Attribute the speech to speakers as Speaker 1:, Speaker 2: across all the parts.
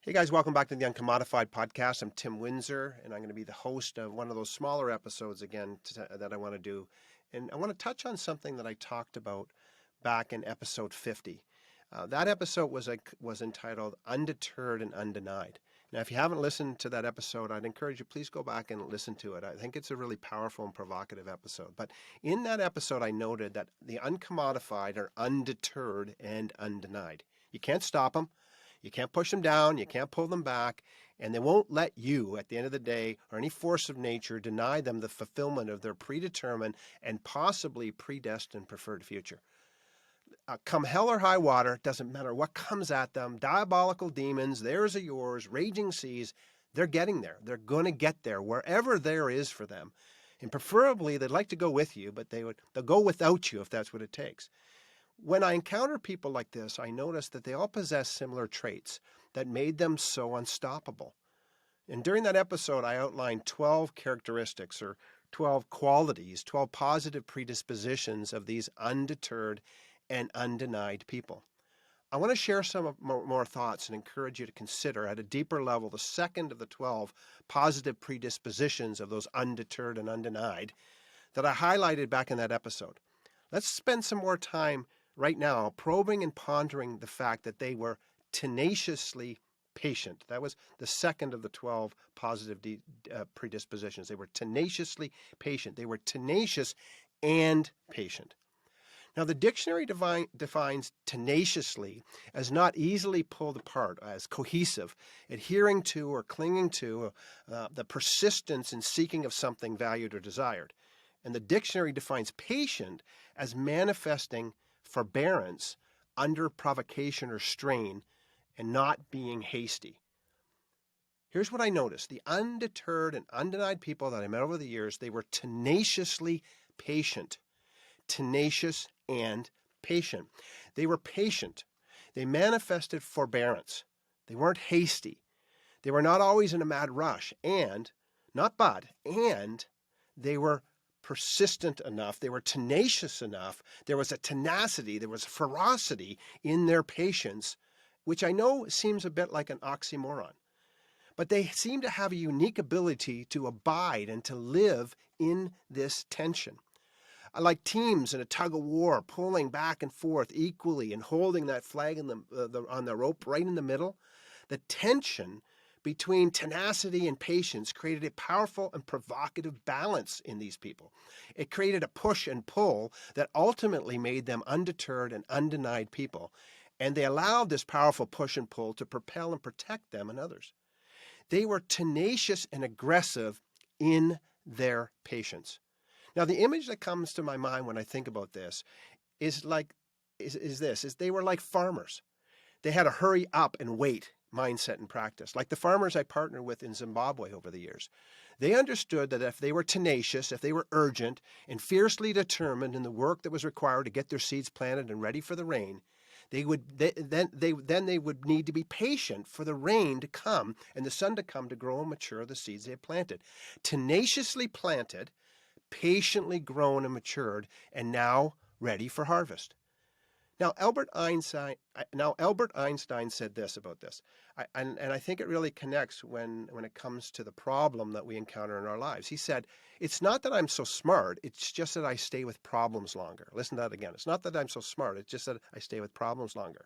Speaker 1: Hey guys, welcome back to the UNCOMMODiFiED podcast. I'm Tim Windsor, and I'm going to be the host of one of those smaller episodes again that I want to do. And I want to touch on something that I talked about back in episode 50. That episode was entitled Undeterred and Undenied. Now, if you haven't listened to that episode, I'd encourage you, please go back and listen to it. I think it's a really powerful and provocative episode. But in that episode, I noted that the UNCOMMODiFiED are undeterred and undenied. You can't stop them. You can't push them down, you can't pull them back, and they won't let you, at the end of the day, or any force of nature, deny them the fulfillment of their predetermined and possibly predestined preferred future. Come hell or high water, doesn't matter what comes at them, diabolical demons, theirs or yours, raging seas, they're getting there. They're going to get there, wherever there is for them. And preferably, they'd like to go with you, but they'll go without you if that's what it takes. When I encounter people like this, I notice that they all possess similar traits that made them so unstoppable. And during that episode, I outlined 12 characteristics or 12 qualities, 12 positive predispositions of these undeterred and undenied people. I want to share some more thoughts and encourage you to consider at a deeper level the second of the 12 positive predispositions of those undeterred and undenied that I highlighted back in that episode. Let's spend some more time right now probing and pondering the fact that they were tenaciously patient. That was the second of the 12 positive predispositions. They were tenaciously patient. They were tenacious and patient. Now, the dictionary defines tenaciously as not easily pulled apart, as cohesive, adhering to or clinging to the persistence in seeking of something valued or desired. And the dictionary defines patient as manifesting forbearance under provocation or strain and not being hasty. Here's what I noticed. The undeterred and undenied people that I met over the years, they were tenaciously patient. Tenacious and patient. They were patient. They manifested forbearance. They weren't hasty. They were not always in a mad rush. And they were persistent enough, they were tenacious enough, there was a tenacity, there was a ferocity in their patience, which I know seems a bit like an oxymoron. But they seem to have a unique ability to abide and to live in this tension. Like teams in a tug-of-war, pulling back and forth equally and holding that flag on the rope right in the middle, the tension between tenacity and patience created a powerful and provocative balance in these people. It created a push and pull that ultimately made them undeterred and undenied people, and they allowed this powerful push and pull to propel and protect them and others. They were tenacious and aggressive in their patience. Now, the image that comes to my mind when I think about this is they were like farmers. They had a hurry up and wait mindset and practice, like the farmers I partnered with in Zimbabwe over the years. They understood that if they were tenacious, if they were urgent and fiercely determined in the work that was required to get their seeds planted and ready for the rain, they would need to be patient for the rain to come and the sun to come to grow and mature the seeds they had planted. Tenaciously planted, patiently grown and matured, and now ready for harvest. Now, Albert Einstein said this about this, and I think it really connects when it comes to the problem that we encounter in our lives. He said, it's not that I'm so smart, it's just that I stay with problems longer. Listen to that again. It's not that I'm so smart, it's just that I stay with problems longer.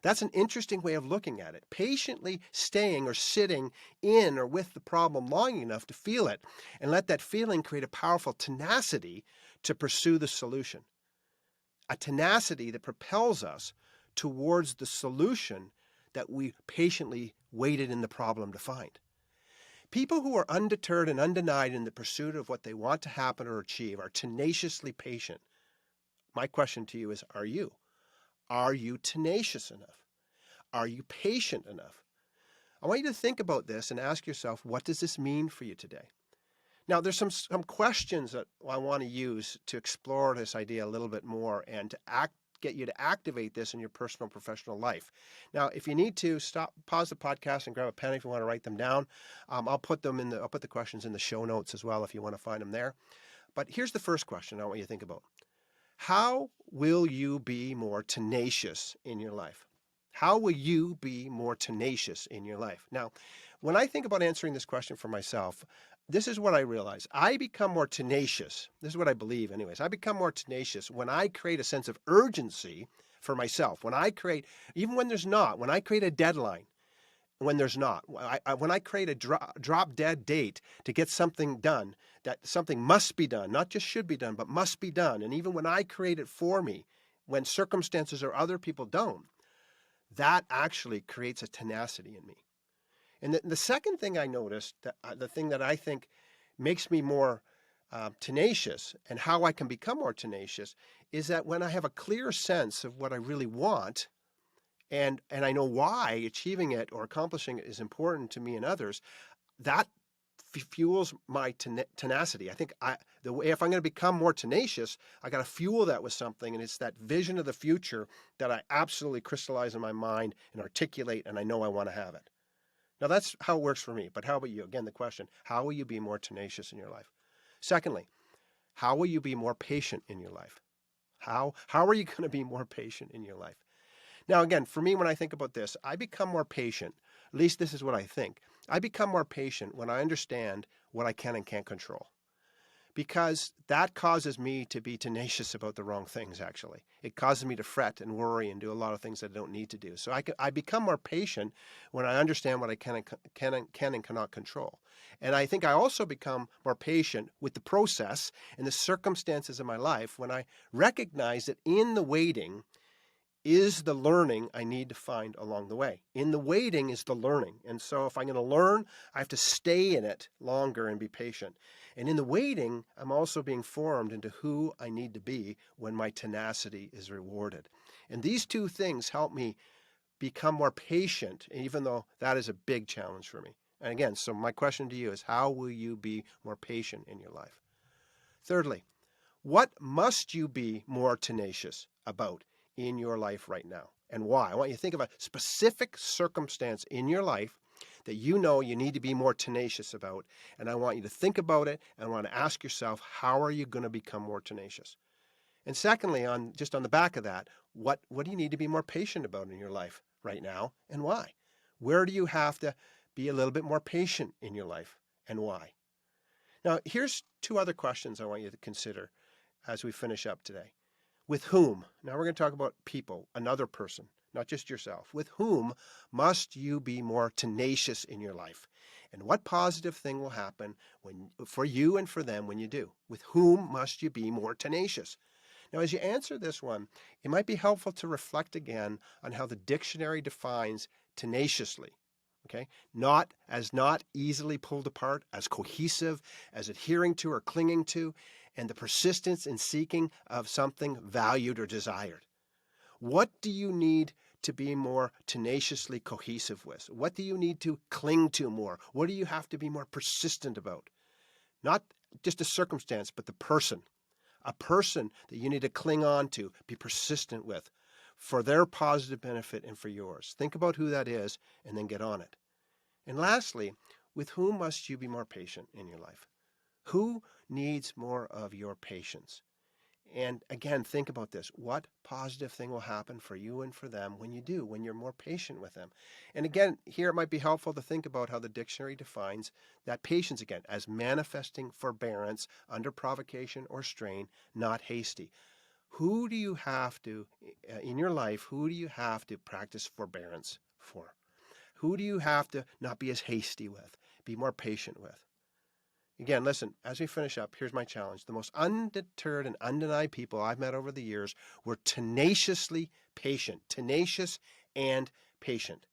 Speaker 1: That's an interesting way of looking at it. Patiently staying or sitting in or with the problem long enough to feel it and let that feeling create a powerful tenacity to pursue the solution. A tenacity that propels us towards the solution that we patiently waited in the problem to find. People who are undeterred and undenied in the pursuit of what they want to happen or achieve are tenaciously patient. My question to you is, are you? Are you tenacious enough? Are you patient enough? I want you to think about this and ask yourself, what does this mean for you today? Now, there's some questions that I want to use to explore this idea a little bit more and to get you to activate this in your personal and professional life. Now, if you need to, pause the podcast and grab a pen if you want to write them down. I'll put the questions in the show notes as well if you want to find them there. But here's the first question I want you to think about. How will you be more tenacious in your life? How will you be more tenacious in your life? Now, when I think about answering this question for myself, this is what I realize. I become more tenacious. This is what I believe, anyways. I become more tenacious when I create a sense of urgency for myself. When I create, even when there's not, when I create a deadline, when there's not, when I create a drop dead date to get something done, that something must be done, not just should be done, but must be done. And even when I create it for me, when circumstances or other people don't, that actually creates a tenacity in me. And the second thing I noticed, the thing that I think makes me more tenacious and how I can become more tenacious is that when I have a clear sense of what I really want, and I know why achieving it or accomplishing it is important to me and others, that fuels my tenacity. I think if I'm going to become more tenacious, I got to fuel that with something, and it's that vision of the future that I absolutely crystallize in my mind and articulate, and I know I want to have it. Now, that's how it works for me, but how about you? Again, the question, how will you be more tenacious in your life? Secondly, how will you be more patient in your life? How are you going to be more patient in your life? Now, again, for me, when I think about this, I become more patient. At least this is what I think. I become more patient when I understand what I can and can't control, because that causes me to be tenacious about the wrong things, actually. It causes me to fret and worry and do a lot of things that I don't need to do. So I become more patient when I understand what I can and cannot control. And I think I also become more patient with the process and the circumstances of my life when I recognize that in the waiting is the learning I need to find along the way. In the waiting is the learning. And so if I'm going to learn, I have to stay in it longer and be patient. And in the waiting, I'm also being formed into who I need to be when my tenacity is rewarded. And these two things help me become more patient, even though that is a big challenge for me. And again, so my question to you is, how will you be more patient in your life? Thirdly, what must you be more tenacious about in your life right now, and why? I want you to think of a specific circumstance in your life that you know you need to be more tenacious about, and I want you to think about it, and I want to ask yourself, how are you going to become more tenacious? And secondly, on the back of that, what do you need to be more patient about in your life right now, and why? Where do you have to be a little bit more patient in your life, and why? Now, here's two other questions I want you to consider as we finish up today. With whom? Now we're going to talk about people, another person, not just yourself. With whom must you be more tenacious in your life? And what positive thing will happen for you and for them when you do? With whom must you be more tenacious? Now, as you answer this one, it might be helpful to reflect again on how the dictionary defines tenaciously. Okay? Not easily pulled apart, as cohesive, as adhering to or clinging to, and the persistence in seeking of something valued or desired. What do you need to be more tenaciously cohesive with? What do you need to cling to more? What do you have to be more persistent about? Not just a circumstance, but the person. A person that you need to cling on to, be persistent with, for their positive benefit and for yours. Think about who that is and then get on it. And lastly, with whom must you be more patient in your life? Who needs more of your patience? And again, think about this. What positive thing will happen for you and for them when you're more patient with them? And again, here it might be helpful to think about how the dictionary defines that patience again as manifesting forbearance under provocation or strain, not hasty. Who do you have to, in your life, who do you have to practice forbearance for? Who do you have to not be as hasty with, be more patient with? Again, listen, as we finish up, here's my challenge. The most undeterred and undenied people I've met over the years were tenaciously patient, tenacious and patient.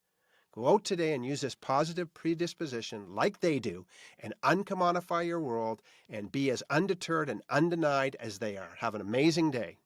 Speaker 1: Go out today and use this positive predisposition like they do and uncommodify your world and be as undeterred and undenied as they are. Have an amazing day.